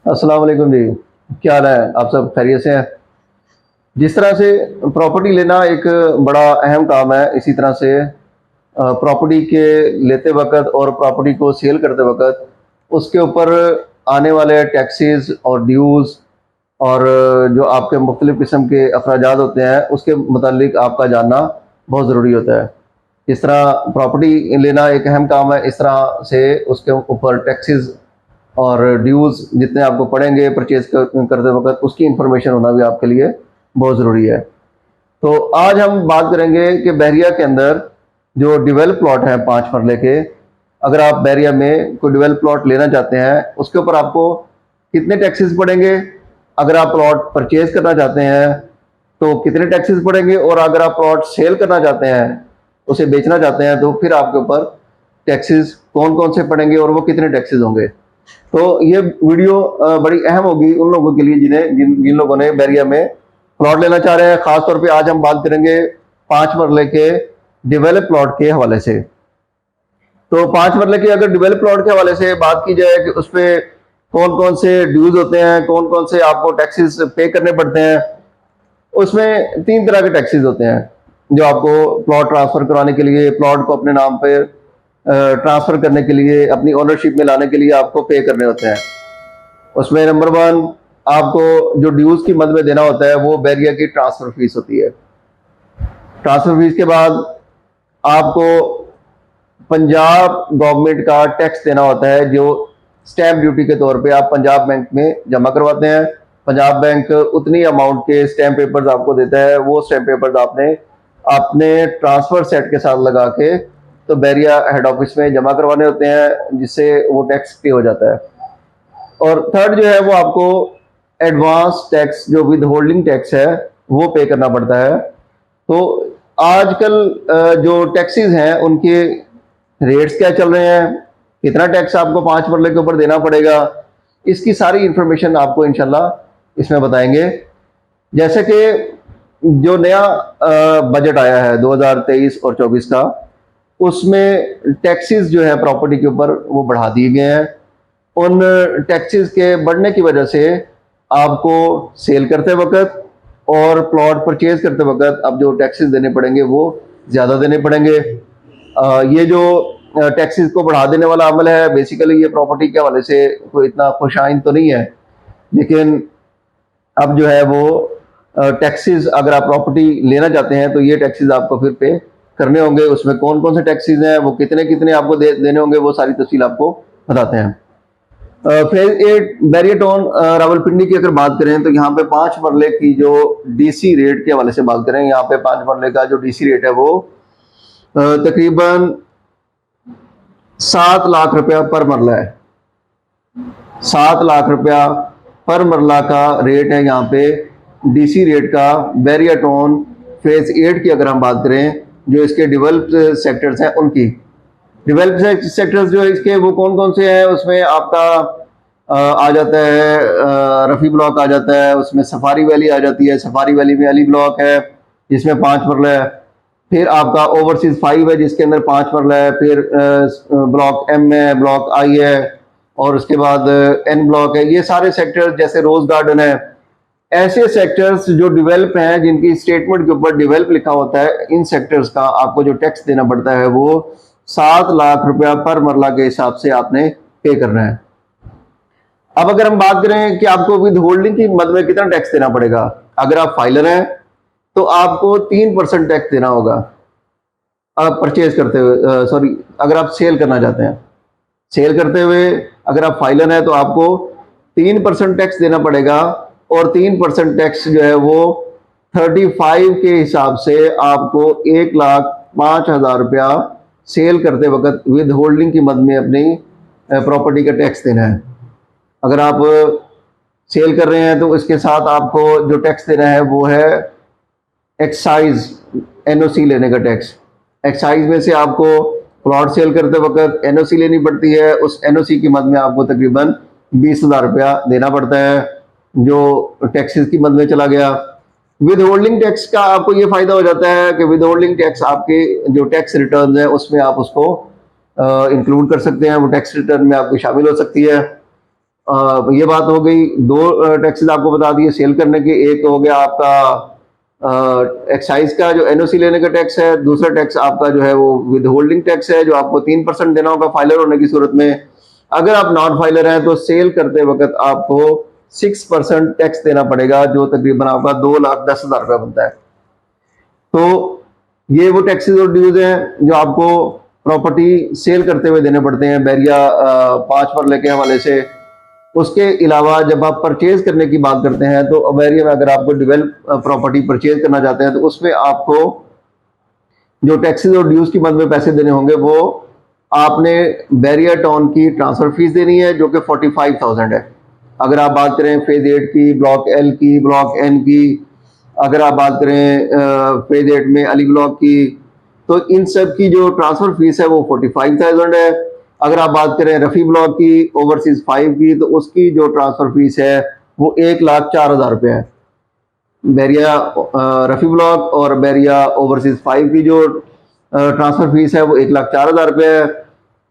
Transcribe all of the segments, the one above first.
अस्सलाम वालेकुम जी। क्या हाल है? आप सब खैरियत से हैं? जिस तरह से प्रॉपर्टी लेना एक बड़ा अहम काम है, इसी तरह से प्रॉपर्टी के लेते वक़्त और प्रॉपर्टी को सेल करते वक़्त उसके ऊपर आने वाले टैक्सेस और ड्यूज़ और जो आपके मुख्तलिफ़ किस्म के अखराजात होते हैं, उसके मुतालिक आपका जानना बहुत ज़रूरी होता है। जिस तरह प्रॉपर्टी लेना एक अहम काम है, इस तरह से उसके ऊपर टैक्सेस और ड्यूज़ जितने आपको पड़ेंगे परचेज़ करते वक़्त, उसकी इन्फॉर्मेशन होना भी आपके लिए बहुत ज़रूरी है। तो आज हम बात करेंगे कि बहरिया के अंदर जो डेवलप प्लॉट हैं 5 मरले के, अगर आप बहरिया में कोई डेवलप प्लॉट लेना चाहते हैं, उसके ऊपर आपको कितने टैक्सेस पड़ेंगे? अगर आप प्लॉट परचेज़ करना चाहते हैं, तो कितने टैक्सेस पड़ेंगे? और अगर आप प्लॉट सेल करना चाहते हैं, उसे बेचना चाहते हैं, तो फिर आपके ऊपर टैक्सेस कौन-कौन से पड़ेंगे और वो कितने टैक्सेस होंगे? तो ये वीडियो बड़ी अहम होगी उन लोगों के लिए जिन्हें जिन जिन लोगों ने बहरिया में प्लॉट लेना चाह रहे हैं। खास तौर पे आज हम बात करेंगे 5 मरले के डेवलप प्लॉट के हवाले से। तो 5 मरले के अगर डेवलप प्लॉट के हवाले से बात की जाए कि उसपे कौन-कौन से ड्यूज़ होते हैं, कौन-कौन से आपको टैक्सेस पे करने पड़ते हैं। उसमें 3 तरह के टैक्सेस होते हैं, जो आपको प्लॉट ट्रांसफ़र कराने के लिए, प्लॉट को अपने नाम पे ट्रांसफ़र करने के लिए, अपनी ओनरशिप में लाने के लिए आपको पे करने होते हैं। उसमें नंबर 1 आपको जो ड्यूज़ की मद में देना होता है, वो बहरिया की ट्रांसफ़र फ़ीस होती है। ट्रांसफ़र फ़ीस के बाद आपको पंजाब गवर्नमेंट का टैक्स देना होता है, जो स्टैम्प ड्यूटी के तौर पे आप पंजाब बैंक में जमा करवाते हैं। पंजाब बैंक उतनी अमाउंट के स्टैम्प पेपर्स आपको देता है, वो स्टैम्प पेपर्स आपने अपने ट्रांसफ़र सेट के साथ लगा के तो बहरिया हेड ऑफिस में जमा करवाने होते हैं, जिससे वो टैक्स पे हो जाता है। और थर्ड जो है वो आपको एडवांस टैक्स जो विद होल्डिंग टैक्स है, वो पे करना पड़ता है। तो आजकल जो टैक्सेस हैं उनके रेट्स क्या चल रहे हैं, कितना टैक्स आपको 5 मरले के ऊपर देना पड़ेगा, इसकी सारी इंफॉर्मेशन आपको इंशाल्लाह इसमें बताएंगे। जैसे कि जो नया बजट आया है 2023 और 24 का, उसमें टैक्सेस जो है प्रॉपर्टी के ऊपर वो बढ़ा दिए गए हैं। उन टैक्सेस के बढ़ने की वजह से आपको सेल करते वक़्त और प्लॉट परचेज करते वक़्त अब जो टैक्सेस देने पड़ेंगे वो ज़्यादा देने पड़ेंगे। ये जो टैक्सेस को बढ़ा देने वाला अमल है, बेसिकली ये प्रॉपर्टी के हवाले से कोई इतना खुशाइन तो नहीं है, लेकिन अब जो है वो टैक्सेस अगर आप प्रॉपर्टी लेना चाहते हैं तो ये टैक्सेस आपको फिर पे करने होंगे। उसमें कौन-कौन से टैक्सेस हैं, वो कितने-कितने आपको देने होंगे, वो सारी तफ़सील आपको बताते हैं। फेज़ 8 बैरियर टाउन रावलपिंडी की अगर बात करें तो यहाँ पे 5 मरले की जो डीसी रेट के हवाले से बात करें, यहाँ पे 5 मरले का जो डीसी रेट है वो तकरीबन 7 लाख रुपया पर मरला है। 7 लाख रुपया पर मरला का रेट है यहाँ पे डीसी रेट का बैरियर टाउन फेज़ 8 की अगर हम बात करें, जो इसके डेवलप्ड सेक्टर्स हैं उनकी। डेवलप्ड सेक्टर्स जो है इसके वो कौन-कौन से हैं, उसमें आपका आ जाता है रफ़ी ब्लॉक आ जाता है, उसमें सफारी वैली आ जाती है, सफारी वैली में अली ब्लॉक है जिसमें 5 मरला है। फिर आपका ओवरसीज़ 5 है जिसके अंदर 5 मरला है। फिर ब्लॉक एम है, ब्लॉक आई है और उसके बाद एन ब्लॉक है। ये सारे सेक्टर्स जैसे रोज़ गार्डन है, ऐसे सेक्टर्स जो डेवलप हैं, जिनकी स्टेटमेंट के ऊपर डेवलप लिखा होता है, इन सेक्टर्स का आपको जो टैक्स देना पड़ता है वो 7 लाख रुपया पर मरला के हिसाब से आपने पे करना है। अब अगर हम बात करें कि आपको विद होल्डिंग की मद में कितना टैक्स देना पड़ेगा, अगर आप फाइलर हैं तो आपको 3% टैक्स देना होगा। आप परचेज करते हुए सॉरी, अगर आप सेल करना चाहते हैं, सेल करते हुए अगर आप फाइलर हैं तो आपको 3% टैक्स देना पड़ेगा। और 3% टैक्स जो है वो 35 के हिसाब से आपको 1,05,000 रुपया सेल करते वक्त विद होल्डिंग की मद में अपनी प्रॉपर्टी का टैक्स देना है। अगर आप सेल कर रहे हैं तो इसके साथ आपको जो टैक्स देना है वो है एक्साइज, एनओसी लेने का टैक्स। एक्साइज में से आपको प्लॉट सेल करते वक्त एनओसी लेनी पड़ती है, उस एनओसी की मद में आपको तकरीबन 20,000 रुपया देना पड़ता है, जो टैक्सेस की मद में चला गया। विद होल्डिंग टैक्स का आपको ये फायदा हो जाता है कि विद होल्डिंग टैक्स आपके जो टैक्स रिटर्न है उसमें आप उसको इंक्लूड कर सकते हैं, वो टैक्स रिटर्न में आपकी शामिल हो सकती है। ये बात हो गई, दो टैक्सेस आपको बता दिए सेल करने के। एक हो गया आपका एक्साइज का जो एनओसी लेने का टैक्स है, दूसरा टैक्स आपका जो है वो विद होल्डिंग टैक्स है जो आपको 3% देना होगा फाइलर होने की सूरत में। अगर आप नॉन फाइलर हैं तो सेल करते वक्त आपको 6% टैक्स देना पड़ेगा, जो तकरीबन आपका 2,10,000 रुपया बनता है। तो ये वो टैक्सेस और ड्यूज हैं जो आपको प्रॉपर्टी सेल करते हुए देने पड़ते हैं बैरिया 5 मरले के हवाले से। उसके अलावा जब आप परचेज करने की बात करते हैं तो बैरिया में अगर आपको डेवलप प्रॉपर्टी परचेज करना चाहते हैं तो उसमें आपको जो टैक्सेस और ड्यूज की मद में पैसे देने होंगे वो आपने बैरिया टाउन की ट्रांसफर फीस देनी है जो कि 45,000 है। अगर आप बात करें फेज 8 की, ब्लॉक एल की, ब्लॉक एन की, अगर आप बात करें फेज 8 में अली ब्लॉक की, तो इन सब की जो ट्रांसफर फीस है वो 45,000 है। अगर आप बात करें रफ़ी ब्लॉक की, ओवरसीज 5 की, तो उसकी जो ट्रांसफर फीस है वो 1,04,000 रुपये है। बैरिया रफ़ी ब्लॉक और बैरिया ओवरसीज 5 की जो ट्रांसफर फीस है वो 1,04,000 रुपये है।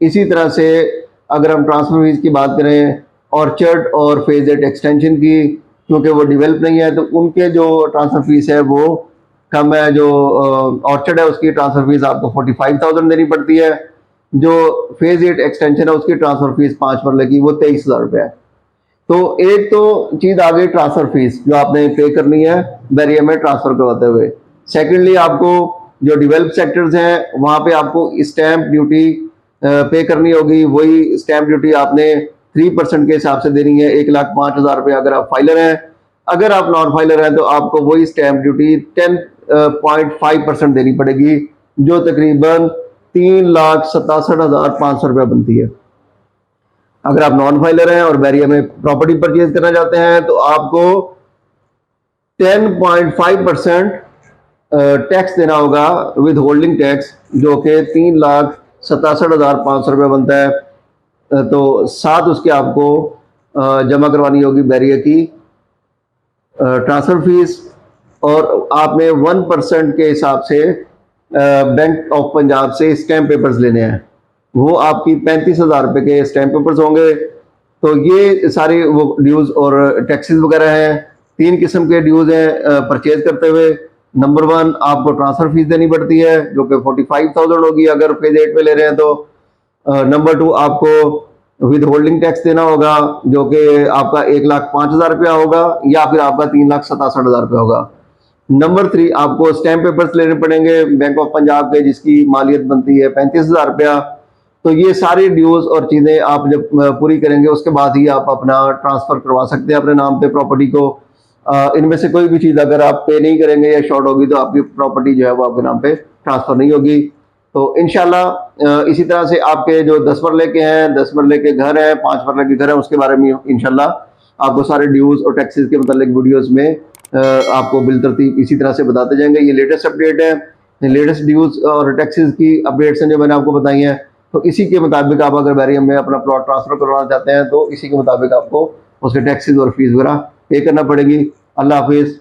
इसी तरह से अगर हम ट्रांसफर फीस की बात करें ऑर्चर्ड और फेज 8 एक्सटेंशन की, क्योंकि वो डेवलप नहीं है तो उनके जो ट्रांसफर फीस है वो कम है। जो ऑर्चर्ड है उसकी ट्रांसफर फीस आपको 45,000 देनी पड़ती है। जो फेज 8 एक्सटेंशन है उसकी ट्रांसफर फीस 5 मरले की वो 23,000 रुपये है। तो एक तो चीज आ गई ट्रांसफर फीस जो आपने पे करनी है बैरिया में ट्रांसफर करवाते हुए। सेकेंडली आपको जो डेवलप सेक्टर्स हैं वहां पे आपको स्टैंप ड्यूटी पे करनी होगी। वही स्टैंप ड्यूटी आपने 3% के हिसाब से देनी है, 1,05,000 रुपये अगर आप फाइलर हैं। अगर आप नॉन फाइलर हैं तो आपको वही स्टैंप ड्यूटी 10.5% देनी पड़ेगी, जो तकरीबन 3,67,500 रुपया बनती है। अगर आप नॉन फाइलर हैं और बैरिया में प्रॉपर्टी परचेज करना चाहते हैं तो आपको 10.5% टैक्स देना होगा विद होल्डिंग टैक्स, जो कि 3,67,500 रुपये बनता है। तो साथ उसके आपको जमा करवानी होगी बैरिया की ट्रांसफर फीस, और आपने 1% के हिसाब से बैंक ऑफ पंजाब से स्टैम्प पेपर्स लेने हैं। वो आपकी 35,000 रुपये के स्टैम्प पेपर्स होंगे। तो ये सारे वो ड्यूज़ और टैक्सेस वगैरह हैं। 3 किस्म के ड्यूज़ हैं परचेज करते हुए। नंबर 1 आपको ट्रांसफ़र फीस देनी पड़ती है जो कि 45,000 होगी अगर फेज 8 में ले रहे हैं तो। नंबर 2 आपको विद होल्डिंग टैक्स देना होगा जो कि आपका 1,05,000 रुपया होगा, या फिर आपका 3,67,000 रुपया होगा। नंबर 3 आपको स्टैम्प पेपर्स लेने पड़ेंगे बैंक ऑफ पंजाब के, जिसकी मालियत बनती है 35,000 रुपया। तो ये सारी ड्यूज और चीज़ें आप जब पूरी करेंगे उसके बाद ही आप अपना ट्रांसफ़र करवा सकते हैं अपने नाम पे प्रॉपर्टी को। इनमें से कोई भी चीज़ अगर आप पे नहीं करेंगे या शॉर्ट होगी तो आपकी प्रॉपर्टी जो है वो आपके नाम पे ट्रांसफ़र नहीं होगी। तो इंशाल्लाह इसी तरह से आपके जो 10 मरले के हैं, 10 मरले के घर हैं, 5 मरले के घर हैं, उसके बारे में इंशाल्लाह आपको सारे ड्यूज और टैक्सेस के मतलब वीडियोस में आपको बिलतरतीब इसी तरह से बताते जाएंगे। ये लेटेस्ट अपडेट है, लेटेस्ट ड्यूज और टैक्सेस की अपडेट्स हैं जो मैंने आपको बताई हैं। तो इसी के मुताबिक आप अगर बैरियम में अपना प्लॉट ट्रांसफ़र करवाना चाहते हैं तो इसी के मुताबिक आपको उसके टैक्सेस और फीस वगैरह पे करना पड़ेगी। अल्लाह हाफिज़।